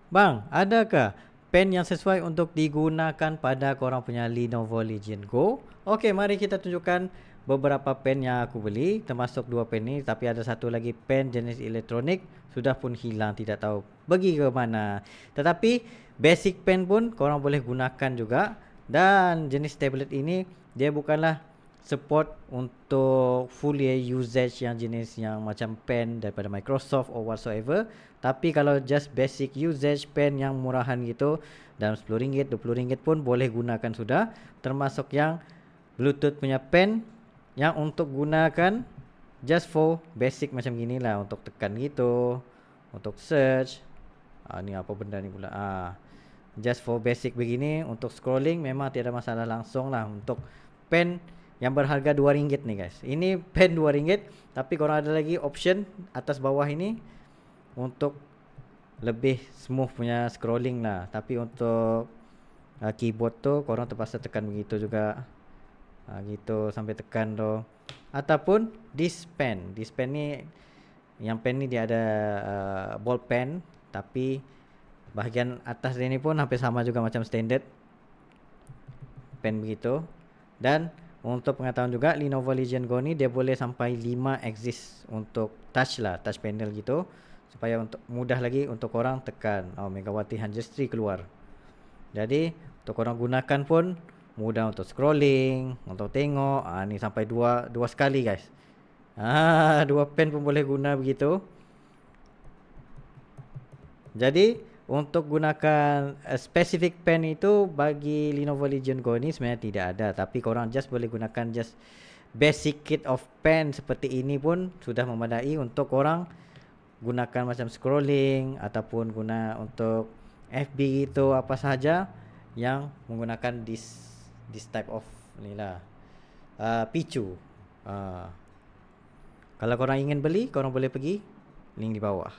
Bang, adakah pen yang sesuai untuk digunakan pada korang punya Lenovo Legion Go? Okey, mari kita tunjukkan beberapa pen yang aku beli, termasuk 2 pen ni, tapi ada satu lagi pen jenis elektronik sudah pun hilang, tidak tahu pergi ke mana. Tetapi basic pen pun korang boleh gunakan juga, dan jenis tablet ini dia bukanlah support untuk full usage yang jenis yang macam pen daripada Microsoft or whatsoever. Tapi kalau just basic usage pen yang murahan gitu, dalam RM10, RM20 pun boleh gunakan sudah. Termasuk yang Bluetooth punya pen yang untuk gunakan just for basic macam gini lah, untuk tekan gitu, untuk search. Ni apa benda ni pula? Just for basic begini, untuk scrolling memang tiada masalah langsung lah. Untuk pen yang berharga RM2 ni guys, ini pen RM2, tapi korang ada lagi option atas bawah ini untuk lebih smooth punya scrolling lah. Tapi untuk keyboard tu korang terpaksa tekan begitu juga, gitu sampai tekan tu. Ataupun this pen ni, yang pen ni dia ada ball pen, tapi bahagian atas dia ni pun hampir sama juga macam standard pen begitu. Dan untuk pengetahuan juga, Lenovo Legion Go ni dia boleh sampai 5 axis untuk touch lah, touch panel gitu, supaya untuk mudah lagi untuk korang tekan. Megawati 103 keluar. Jadi untuk korang gunakan pun mudah untuk scrolling, untuk tengok. Ni sampai dua sekali guys. 2 pen pun boleh guna begitu. Jadi untuk gunakan specific pen itu bagi Lenovo Legion Go ni sebenarnya tidak ada, tapi korang just boleh gunakan just basic kit of pen seperti ini pun sudah memadai untuk korang gunakan macam scrolling ataupun guna untuk FB itu, apa sahaja yang menggunakan this type of ni lah, picu. Kalau korang ingin beli, korang boleh pergi link di bawah.